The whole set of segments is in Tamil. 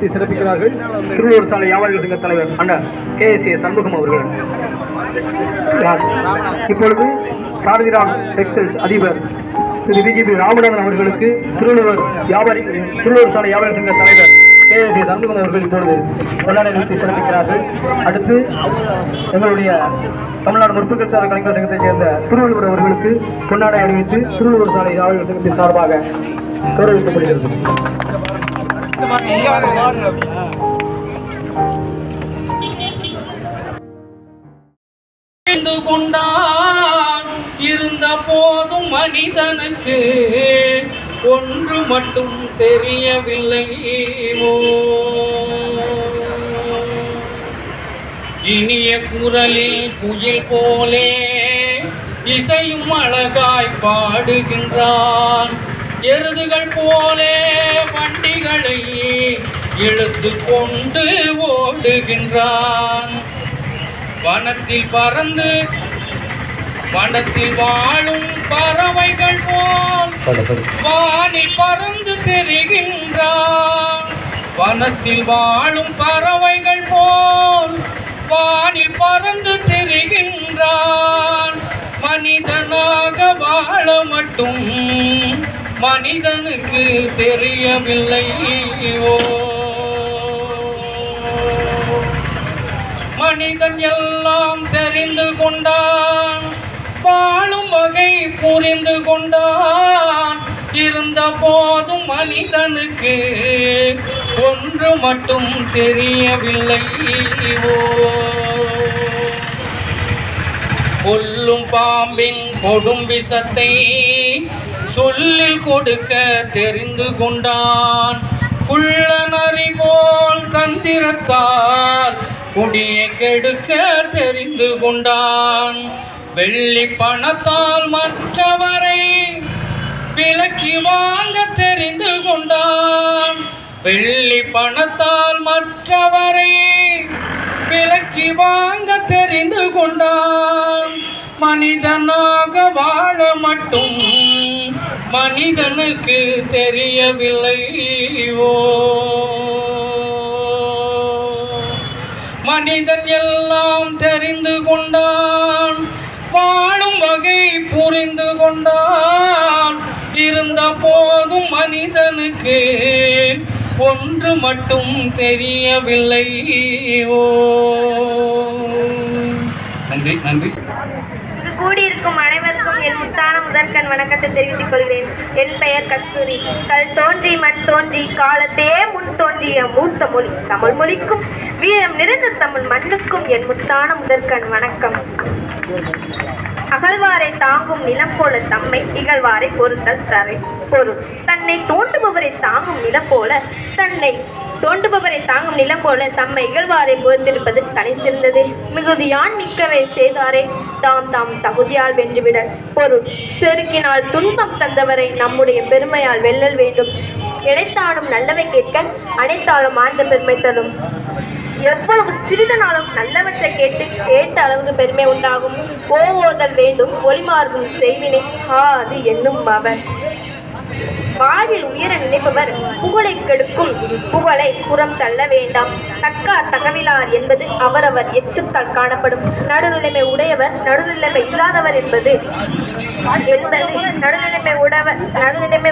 வைத்து சிறப்பிக்கிறார்கள் திருவள்ளூர் சாலை வியாபாரிகள் சங்க தலைவர் அண்ணன் KSA சண்முகம் அவர்கள். இப்பொழுது சாரதிராம் டெக்ஸ்டைல்ஸ் அதிபர் திரு BJP ராமநாதன் அவர்களுக்கு திருவள்ளூர் சாலை வியாபாரி சங்க தலைவர் KSA சண்முகம் அவர்கள் இப்பொழுது கொண்டாட நிறுத்தி சிறப்பிக்கிறார்கள். அடுத்து எங்களுடைய தமிழ்நாடு முற்போக்குத்தர கலைஞர் சங்கத்தைச் சேர்ந்த திருவள்ளுவர் அவர்களுக்கு பொன்னாடை அணிவித்து திருவள்ளூர் சாலை வியாபாரிகள் சங்கத்தின் சார்பாக கௌரவிக்கப்படுகிறது. இருந்த போதும் மனிதனுக்கு ஒன்று மட்டும் தெரியவில்லை. இனிய குரலில் குயில் போலே இசையும் அழகாய் பாடுகின்றான். எருதுகள் போலே வண்டிகளை இழுத்து கொண்டு ஓடுகின்றான். வனத்தில் வாழும் பறவைகள் போல் வானில் பறந்து திரிகின்றான். வனத்தில் வாழும் பறவைகள் போல் வானில் பறந்து திரிகின்றான். மனிதனாக வாழ மட்டும் மனிதனுக்கு தெரியவில்லை. மனிதன் எல்லாம் தெரிந்து கொண்டான், வாழும் வகை புரிந்து கொண்டான். இருந்த போதும் மனிதனுக்கு ஒன்று மட்டும் தெரியவில்லை. கொல்லும் பாம்பின் கொடும் விஷத்தை சொல்லில் கொடுக்க தெரிந்து கொண்டான். குள்ள நரி போல் தந்திரத்தால் குடியை கெடுக்க தெரிந்து கொண்டான். வெள்ளி பணத்தால் மற்றவரை விலக்கி வாங்க தெரிந்து கொண்டான். வெள்ளி பணத்தால் மற்றவரை விலக்கி வாங்க தெரிந்து கொண்டான். மனிதனாக வாழ மட்டும் மனிதனுக்கு தெரியவில்லை. மனிதன் எல்லாம் தெரிந்து கொண்டான், வாழும் வகை புரிந்து கொண்டான். இருந்த போதும் மனிதனுக்கு ஒன்று மட்டும் தெரியவில்லை. நன்றி நன்றி. கூடியிருக்கும் அனைவருக்கும் என் முத்தான முதற்கண் வணக்கத்தை தெரிவித்துக் கொள்கிறேன். என் பெயர் கஸ்தூரி. கல் தோன்றி மண் தோன்றி காலத்தே முன் தோன்றிய மூத்த மொழி தமிழ் மொழிக்கும் வீரம் நிறைந்த தமிழ் மண்ணுக்கும் என் முத்தான முதற்கண் வணக்கம். அகழ்வாரை தாங்கும் நிலம் போல தம்மை இகழ்வாரை பொறுத்தல் தரை பொருள். தன்னை தோண்டுபவரை தாங்கும் நிலம் போல தம்மை இகழ்வாரை பொறுத்திருப்பது தலை சிறந்தது. மிகுதியான் மிக்கவை செய்தாரே தாம் தகுதியால் வென்றுவிடல் பொருள். செருக்கினால் துன்பம் தந்தவரை நம்முடைய பெருமையால் வெல்லல் வேண்டும். இணைத்தாலும் நல்லவை கேட்க அனைத்தாலும் ஆண்ட பெருமை தரும். எவ்வளவு சிறிதனாலும் நல்லவற்றை கேட்ட அளவுக்கு பெருமை உண்டாகும். ஓதல் வேண்டும் ஒளிமார்கும் செய்வினை அது என்னும் அவர். வாழ்வில் உயர நினைப்பவர் புகழை கெடுக்கும் புகழை புறம் தள்ள வேண்டாம். தக்கார் தகவிலார் என்பது அவரவர் எச்சத்தால் காணப்படும். நடுநிலைமை உடையவர் நடுநிலைமை இல்லாதவர் என்பது நடுநிலைமை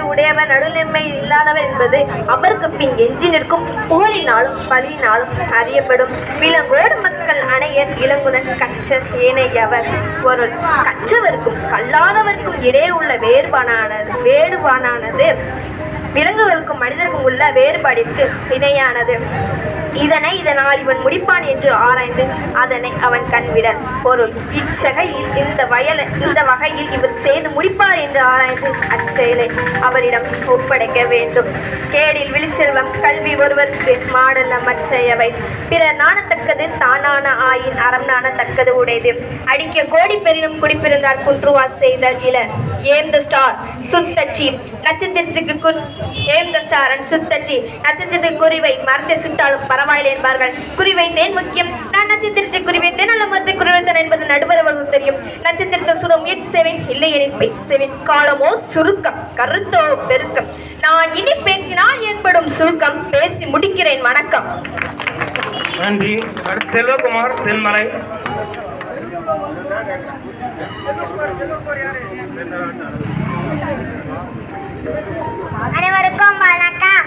இல்லாதவர் என்பது அவருக்கு பின் எஞ்சி நிற்கும். புகழினாலும் பழியினாலும் அறியப்படும். விலங்கோடு மக்கள் அணையர் இளங்குடன் கற்றர் ஏனையவர் பொருள். கற்றவருக்கும் கல்லாதவருக்கும் இடையே உள்ள வேறுபாடானது விலங்குகளுக்கும் மனிதருக்கும் உள்ள வேறுபாடிற்கு இணையானது. இதனால் இவன் முடிப்பான் என்று ஆராய்ந்து அதனை அவன் கண்விடல் பொருள். இந்த வகையில் இவர் செய்து முடிப்பார் என்று ஆராய்ந்து அச்செயலை அவரிடம் ஒப்படைக்க வேண்டும். கேடில் விழிச்செல்வம் கல்வி ஒருவருக்கு மாடல்ல மற்றையவை. பிறர் நாணத்தக்கது தானான ஆயின் அறம் நாணத்தக்கது உடையது. அடிக்க கோடி பெரினும் குடிப்பிருந்தார் குன்றுவா செய்தல் இல. ஏம் த ஸ்டார் சுத்தச்சி நட்சத்திரத்துக்கு குறிவை மரத்தை சுட்டாலும் பரவாயில்லை என்பார்கள். குறிவைத்தேன் முக்கியம். நான் நட்சத்திரத்தை குறிவைத்தேன் அல்ல மரத்தை குறிவைத்தேன் என்பது நடுவரவர்கள் தெரியும். நட்சத்திரத்தை சுட முயற்சி செய்வேன், இல்லையெனில் பயிற்சி செய்வேன். காலமோ சுருக்கம், கருத்தோ பெருக்கம். நான் இனி பேசினால் ஏற்படும் சுருக்கம். பேசி முடிக்கிறேன். வணக்கம். நன்றி. அடுத்து செல்வகுமார் தென்மலை. அனைவருக்கும் வணக்கம்.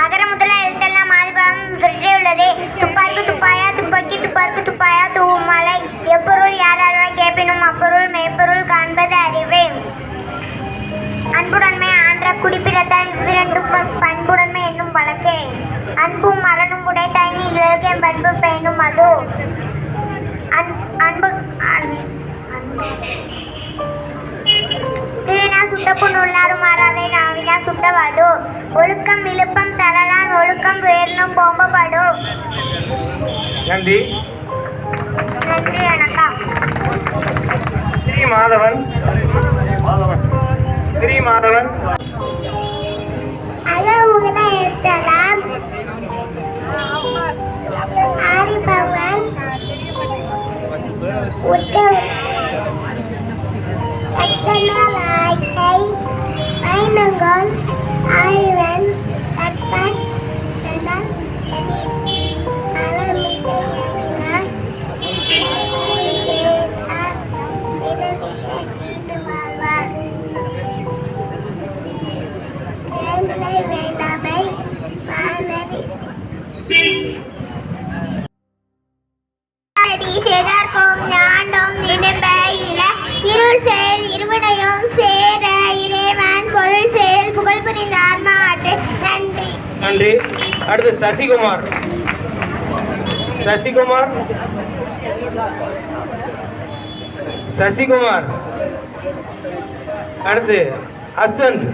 அகர முதல எழுத்தெல்லாம் ஆதிபாகம் சுற்றியுள்ளது. துப்பார்க்கு துப்பாயா துப்பாக்கி, துப்பார்க்கு துப்பாயா தூமலை. எப்பொருள் யார் யாராய் கேட்பினும் அப்பொருள் மெய்ப்பொருள் காண்பது அறிவு. அன்புடன்மை ஆன்ற குடிப்பிறத்தால் இவ்விரண்டும் பண்புடன்மை என்னும் வழக்கே. அன்பும் மரணும் உடைத்தாய் நீ இலக்கிய பண்பு பெயனும் அது. அன்பு தீனா சுட்டப்புண் உள்ளாரும் மாறாதை நாவினா சுட்டவாடு. ஒழுக்கம் விழுப்பம் தரலான் ஒழுக்கம் வேர்னும் போம்பப்படு. நன்றி. நன்றி, வணக்கம். ஸ்ரீ மாதவன். ஸ்ரீ மாதவன். அளவுல எழுத்தலாம் ஆதிபவன் வாழ்க்கை பயணங்கள் ஆயிரன் கற்பன் வேண்டாமை செய்தார்போம் ஞானம் நினைப்பையில இருள் செயல் இருவினையும் சேர இறைவன் பொருள் செயல் புகழ் புரிந்த ஆன்மாட்டு. நன்றி. நன்றி. அடுத்து சசிகுமார். சசிகுமார். சசிகுமார். அடுத்து அசந்த்.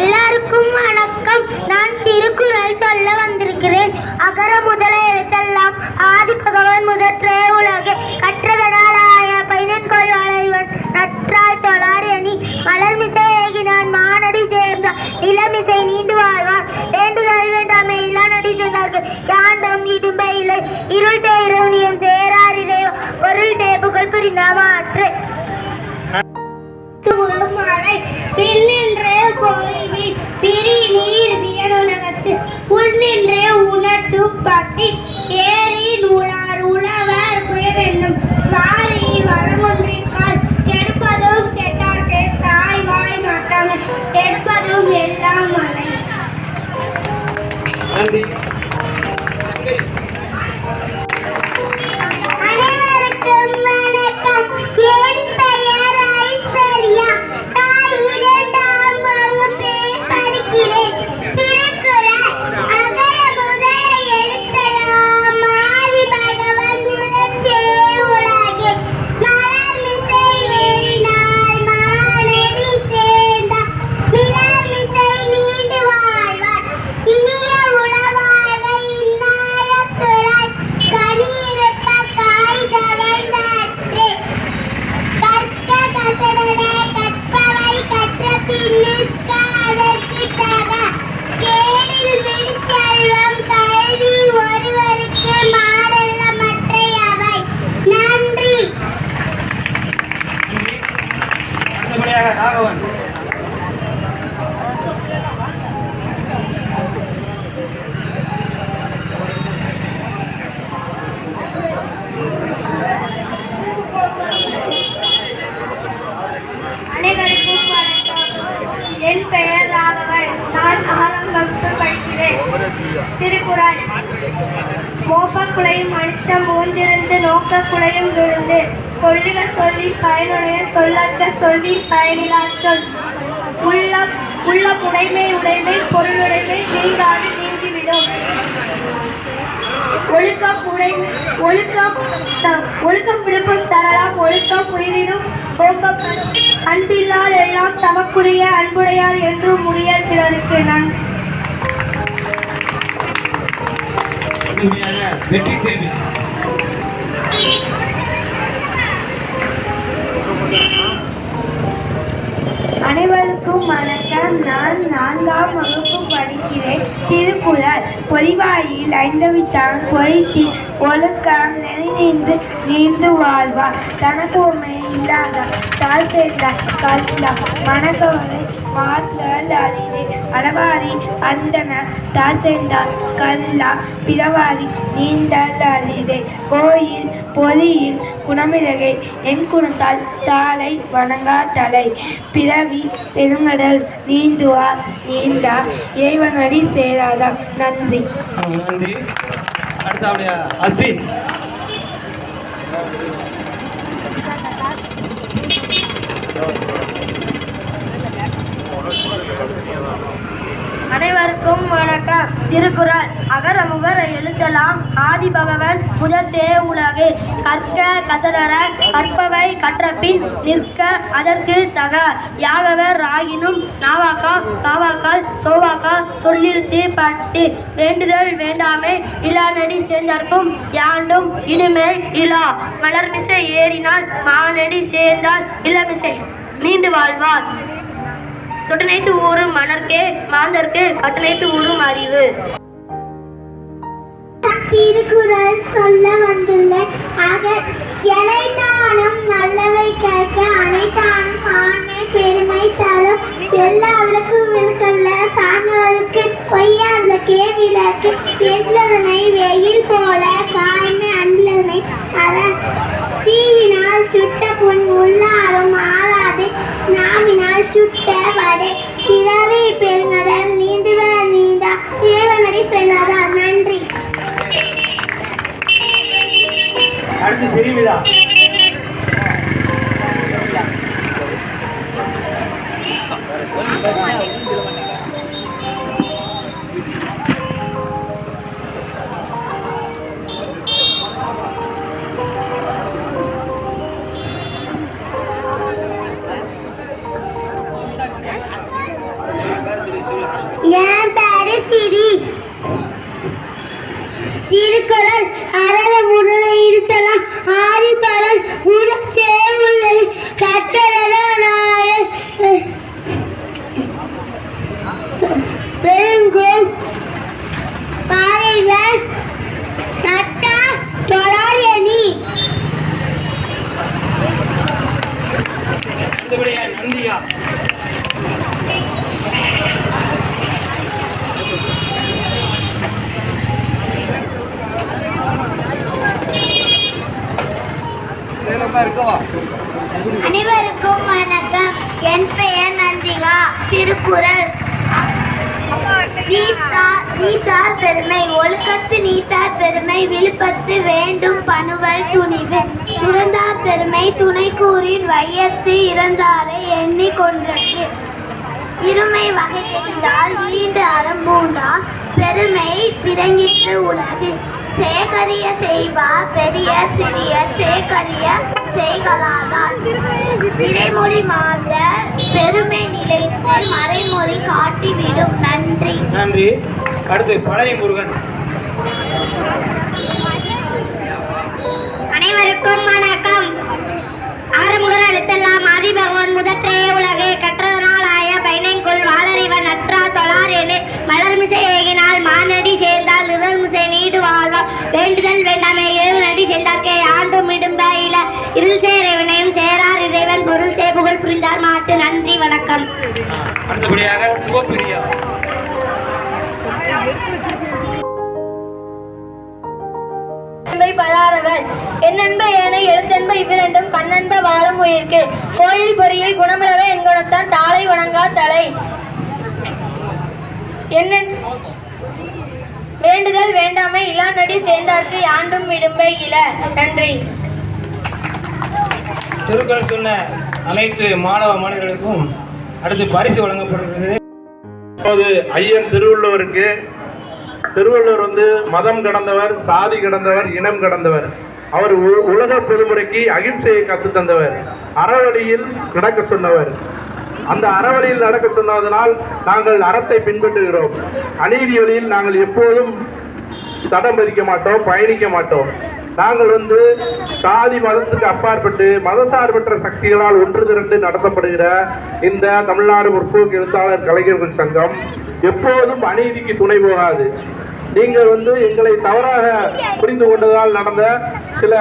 எல்லாருக்கும் வணக்கம். நான் திருக்குறள் சொல்ல வந்திருக்கிறேன். அகர முதல எழுத்தெல்லாம் ஆதி பகவான் முதற்றே உலகே கற்றதனால் ஆய பைனன்கோள் வாழறிவன் நற்றால் தொழார் எண்ணி மலர்மிசை ஏகினான் மானடி சேர்ந்தார் நிலமிசை நீண்டு வாழ்வார். வேண்டுதல் வேண்டாமை இல்லானடி சேர்ந்தார்கள் யாண்டம் இடும்பை இல்லை இருள் செய்யும் சேரார் இறைவ பொருள் செய்ய புகழ் புரிந்த மாற்று. மழை பின்னின்றே போய்வி பிரி நீர் வியனுலகத்து உள்நின்றே உணர்த்து பசி ஏறி நூலார் உழவர் புயவென்னும் வாரி வளமொன்றிற்கால் கெடுப்பதும் கெட்டார்க்கே தாய் வாய் மாட்டாங்க கெடுப்பதும் எல்லாம் மழை. நன்றி. அனைவருக்கும் வணக்கம். என் பெயர் ஐஸ்வர்யா. நான் 2ஆம் வகுப்பு படிக்கிறேன். திருக்குறள் அகர முதல எழுத்தெல்லாம் ஆதி பகவான் முதற்றே உலகே மலர்மிசை ஏறினார் மானடி சேர்ந்தார் நிலமிசை நீண்டு வாழ்வார். இனிய உளவாக இந்நாயத்துறை கனியிருப்ப காய் தவழ்ந்தாற்றே. கற்க கசடரே கற்பவை கற்ற பின்னிற்க அதற்குத் தக. கேடில் விடுச்செல்வம் கல்வி ஒருவருக்கு மாறல்ல மற்றையவை. நன்றி. அடுத்தபடியாக ராகவன். அனைவருக்கும் வணக்கம். என் பெயர் ராகவன். நான் 6ஆம் வகுப்பு படிக்கிறேன். திருக்குறள் மோப்ப குலையும் அனிச்சம் மூந்திருந்து நோக்க குலையும் விழுந்து சொல்லுக சொல்லி பயனுடைய சொல்லற்க சொல்லி பயனிலா சொல். உள்ள உடைமை உடைமை பொருளுடைமை நீங்காது நீங்கிவிடும். ஒழுக்கம் விழுப்பம் தரலாம் ஒழுக்கம் உயிரினும் ஓம்பப்படும். அன்பில்லார் எல்லாம் தமக்குரிய அன்புடையார் என்றும் முடியார் சிலருக்கு. நன்றி. அடுத்தபடியாக வெற்றி சேவி. அனைவருக்கும் வணக்கம். நான் 4ஆம் வகுப்பு திருக்குறள் பொறிவாயில் ஐந்தவித்தான் பொய்த்தி ஒழுக்கம் நெறிநின்று நீண்டு வாழ்வார் தனக்குமை இல்லாத தால் சேர்ந்தார் கல்லா மணக்கவரை மாற்றல் அறிவே அளவாரி அந்தன தால் சேர்ந்தார் கல்லா பிறவாரி நீண்டல் அறிவே கோயில் பொறியில் குணமிலகை என் குணத்தால் தாளை வணங்கா தலை பிறவி பெருங்கடல் நீந்துவார் நீந்தா இறைவனடி சேராதாம். நன்றி. நன்றி. அடுத்தபடியா அஸ்வின். அனைவருக்கும் வணக்கம். திருக்குறள் அகர முகர எழுத்தெல்லாம் ஆதி பகவன் முதற்சே உலகு கற்க கசடர கற்பவை கற்றபின் நிற்க அதற்கு தக யாகவர் ஆகினும் நாவாக்கா காவாக்கால் சோவாக்கா சொல்லிருத்தி பட்டு வேண்டுதல் வேண்டாமை இளாநடி சேர்ந்தார்க்கும் யாண்டும் இடுமே இலா மலர்மிசை ஏறினால் மானடி சேர்ந்தால் இளமிசை நீண்டு வாழ்வார் தொட்டனைத்து ஊரும் மணர்க்கே மாந்தர்க்கு கட்டணைத்து ஊரும் அறிவு. திருக்குறள் சொல்ல வந்துள்ளேன். ஆக எனைத்தானும் நல்லவை கேட்க அனைத்தானும் ஆண்மை பெருமை தரும் எல்லாவருக்கும் விளக்கல்ல சார்ந்தவருக்கு பொய்யாதே விளக்கு என்பதனை வெயில் போல காய்மை அன்பதனை அற தீவினால் சுட்ட புண் உள்ளாரும் ஆறாது நாவினால் சுட்ட வடை பிறவி பெருங்கடல் நீந்துவர் நீந்தா இறைவனடி சென்றார். நன்றி. அடுத்து சிறுமிதா. என் பேரு சிரி. திருக்குறள் அறல முடலை இருத்தலாம் ஆதி பலன் உடச்சே உள்ளது கட்டளனாய பெருங்கோல் பாறைவர் நட்டா தொழாயணி. அடுத்தபடியா நந்தியா. அனைவருக்கும் வணக்கம். என் பெயர் நந்திகா. திருக்குறள் நீத்தார் பெருமை ஒழுக்கத்து நீத்தார் பெருமை விழுப்பத்து வேண்டும் பணுவல் துணிவு துறந்தார் பெருமை துணை கூறின் வையத்து இறந்தாரை எண்ணி கொன்றது இருமை வகை தெரிந்தால் ஈண்டு அறம்பூண்டால் பெருமை பிறங்கிற்று உலகு சேகரிய செய்வா பெரிய சிறியர் சேகரிய செய்கலாதார் திரைமொழி மாந்த பெருமை நிலைத்து மறைமொழி காட்டிவிடும். நன்றி. நன்றி. அடுத்து பழனி முருகன். அனைவருக்கும் வணக்கம். ஆரம்புகள் எழுத்தெல்லாம் ஆதி பகவான் முதற்றே உலகே கற்றதனால் ஆய பயனைக்குள் வாளறிவன் நற்றா தொழார் என மலர்மிசை ஏகினால் மானடி சேர்ந்தால் நிழல்மிசை நீடு வாழ்வார் வேண்டுதல் வேண்டாமே இறைவனடி சேர்ந்தார்க்கே ஆண்டும் இடும்ப இல இருள் சேர் இறைவனையும் சேரார் இறைவன் பொருள் சே புகழ் புரிந்தார் மாட்டு. நன்றி. வணக்கம். அடுத்தபடியாக சிவப்பிரியா. பலாரவன் என்னென்ப ஏனை எழுத்தென்ப இவ்விரண்டும் கண்ணென்ப வாழும் உயிர்க்கு கோயில் பொறியில் குணமிலவே என்குணத்தான் தாளை வணங்கா தலை என்ன வேண்டுதல் வேண்டாமை இளாநடி சேர்ந்தார்க்கு யாண்டும் இடும்பை இல. நன்றி. திருக்குறள் சொன்ன அனைத்து மாணவ மாணவர்களுக்கும் அடுத்து பரிசு வழங்கப்படுகிறது. இப்போது ஐயன் திருவள்ளுவருக்கு திருவள்ளுவர் மதம் கடந்தவர், சாதி கடந்தவர், இனம் கடந்தவர். அவர் உலக பொதுமுறைக்கு அகிம்சையை கற்று தந்தவர், அறவழியில் நடக்க சொன்னவர். அந்த அறவழியில் நடக்க சொன்னதனால் நாங்கள் அறத்தை பின்பற்றுகிறோம். அநீதி வழியில் நாங்கள் எப்போதும் தடம் பதிக்க மாட்டோம், பயணிக்க மாட்டோம். நாங்கள் சாதி மதத்துக்கு அப்பாற்பட்டு மதசார்பற்ற சக்திகளால் ஒன்று திரண்டு நடத்தப்படுகிற இந்த தமிழ்நாடு முற்போக்கு எழுத்தாளர் கலைஞர்கள் சங்கம் எப்போதும் அநீதிக்கு துணை போகாது. நீங்கள் எங்களை தவறாக புரிந்து கொண்டதால் நடந்த சில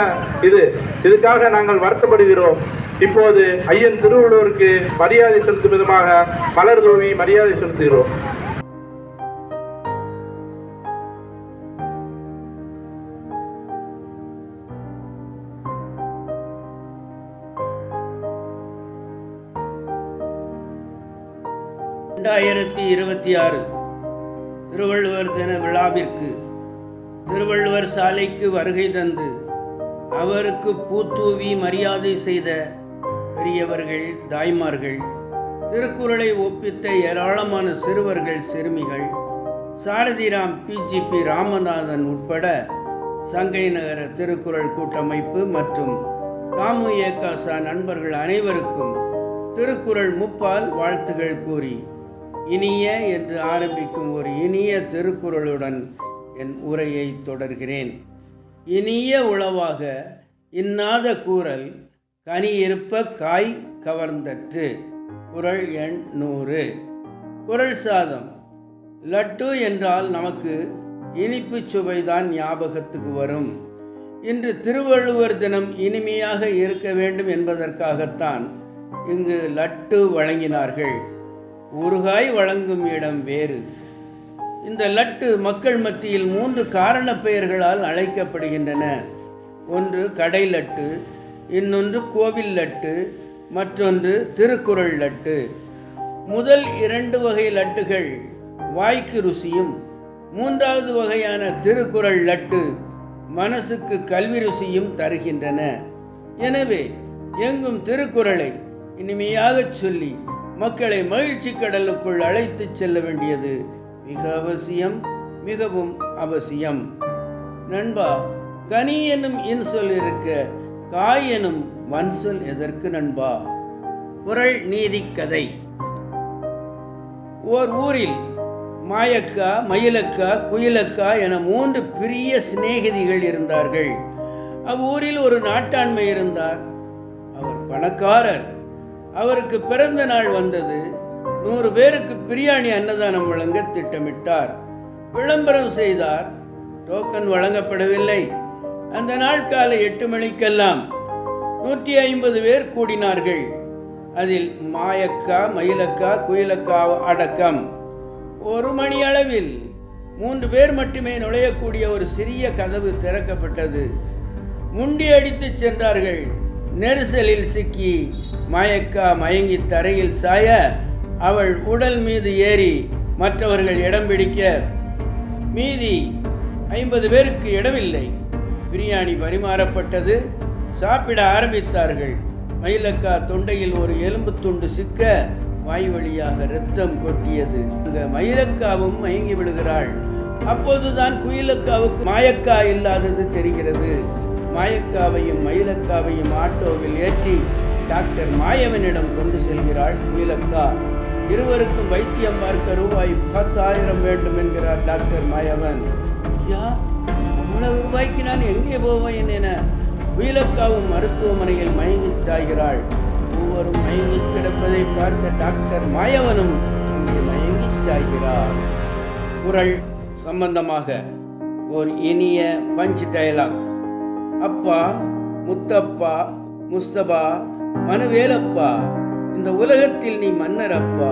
இதுக்காக நாங்கள் வருத்தப்படுகிறோம். இப்போது ஐயன் திருவள்ளுவருக்கு மரியாதை செலுத்தும் விதமாக மலர் தூவி மரியாதை செலுத்துகிறோம். திருவள்ளுவர் தின விழாவிற்கு திருவள்ளுவர் சாலைக்கு வருகை தந்து அவருக்கு பூத்தூவி மரியாதை செய்த பெரியவர்கள், தாய்மார்கள், திருக்குறளை ஒப்பித்த ஏராளமான சிறுவர்கள், சிறுமிகள், சாரதிராம் பிஜிபி ராமநாதன் உட்பட சங்கை நகர திருக்குறள் கூட்டமைப்பு மற்றும் தாமுஏகாசா நண்பர்கள் அனைவருக்கும் திருக்குறள் முப்பால் வாழ்த்துகள் கூறி இனிய என்று ஆரம்பிக்கும் ஒரு இனிய திருக்குறளுடன் என் உரையை தொடர்கிறேன். இனிய உளவாக இன்னாத கூறல் கனி இருப்ப காய் கவர்ந்தற்று. குறள் எண் 100. குறள் சாதம். லட்டு என்றால் நமக்கு இனிப்பு சுவைதான் ஞாபகத்துக்கு வரும். இன்று திருவள்ளுவர் தினம் இனிமையாக இருக்க வேண்டும் என்பதற்காகத்தான் இங்கு லட்டு வழங்கினார்கள். ஊறுகாய் வழங்கும் இடம் வேறு. இந்த லட்டு மக்கள் மத்தியில் 3 காரண பெயர்களால் அழைக்கப்படுகின்றன. ஒன்று கடை லட்டு, இன்னொன்று கோவில் லட்டு, மற்றொன்று திருக்குறள் லட்டு. முதல் 2 வகை லட்டுகள் வாய்க்கு ருசியும், 3வது வகையான திருக்குறள் லட்டு மனசுக்கு கல்வி ருசியும் தருகின்றன. எனவே எங்கும் திருக்குறளை இனிமையாகச் சொல்லி மக்களை மகிழ்ச்சி கடலுக்குள் அழைத்து செல்ல வேண்டியது மிக அவசியம், மிகவும் அவசியம். நண்பா, கனி எனும் இன்சொல் இருக்க காய் எனும் வன்சொல் எதற்கு நண்பா? குறள் நீதி கதை. ஓர் ஊரில் மாயக்கா, மயிலக்கா, குயிலக்கா என 3 பிரிய சிநேகிதிகள் இருந்தார்கள். அவ்வூரில் ஒரு நாட்டாண்மை இருந்தார். அவர் பணக்காரர். அவருக்கு பிறந்த நாள் வந்தது. 100 பேருக்கு பிரியாணி அன்னதானம் வழங்க திட்டமிட்டார். விளம்பரம் செய்தார். டோக்கன் வழங்கப்படவில்லை. அந்த நாள் காலை 8 மணிக்கெல்லாம் 150 பேர் கூடினார்கள். அதில் மாயக்கா, மயிலக்கா, குயிலக்கா அடக்கம். 1 மணி அளவில் 3 பேர் மட்டுமே நுழையக்கூடிய ஒரு சிறிய கதவு திறக்கப்பட்டது. முண்டி அடித்து சென்றார்கள். நெரிசலில் சிக்கி மாயக்கா மயங்கி தரையில் சாய அவள் உடல் மீது ஏறி மற்றவர்கள் இடம் பிடிக்க மீதி 50 பேருக்கு இடமில்லை. பிரியாணி பரிமாறப்பட்டது. சாப்பிட ஆரம்பித்தார்கள். மயிலக்கா தொண்டையில் ஒரு எலும்பு துண்டு சிக்க வாய் வழியாக இரத்தம் கொட்டியது. அங்க மயிலக்காவும் மயங்கி விடுகிறாள். அப்போதுதான் குயிலக்காவுக்கு மாயக்கா இல்லாதது தெரிகிறது. மாயக்காவையும் மயிலக்காவையும் ஆட்டோவில் ஏற்றி டாக்டர் மாயவனிடம் கொண்டு செல்கிறாள் குயிலக்கா. இருவருக்கும் வைத்தியம் பார்க்க ரூபாய் 10,000 வேண்டும் என்கிறார் டாக்டர் மாயவன். ஐயா, அவ்வளவு ரூபாய்க்கு நான் எங்கே போவேன் என குயிலக்காவும் மருத்துவமனையில் மயங்கி சாய்கிறாள். ஒவ்வொரும் மயங்கி கிடப்பதை பார்த்த டாக்டர் மாயவனும் அங்கே மயங்கி சாய்கிறார். குறள் சம்பந்தமாக ஒரு இனிய பஞ்ச் டயலாக். அப்பா, முத்தப்பா, முஸ்தபா, மனுவேலப்பா, இந்த உலகத்தில் நீ மன்னர் அப்பா,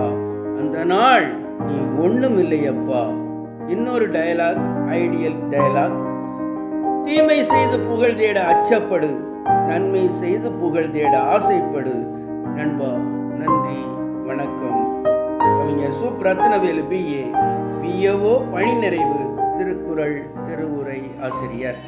அந்த நாள் நீ ஒண்ணும் இல்லையப்பா. இன்னொரு டயலாக், ஐடியல் டயலாக். தீமை செய்து புகழ் தேட அச்சப்படு, நன்மை செய்து புகழ் தேட ஆசைப்படு. நண்பா, நன்றி, வணக்கம். கவிஞர் சு. ரத்னவேலு BA, PO பணி நிறைவு, திருக்குறள் திருவுரை ஆசிரியர்.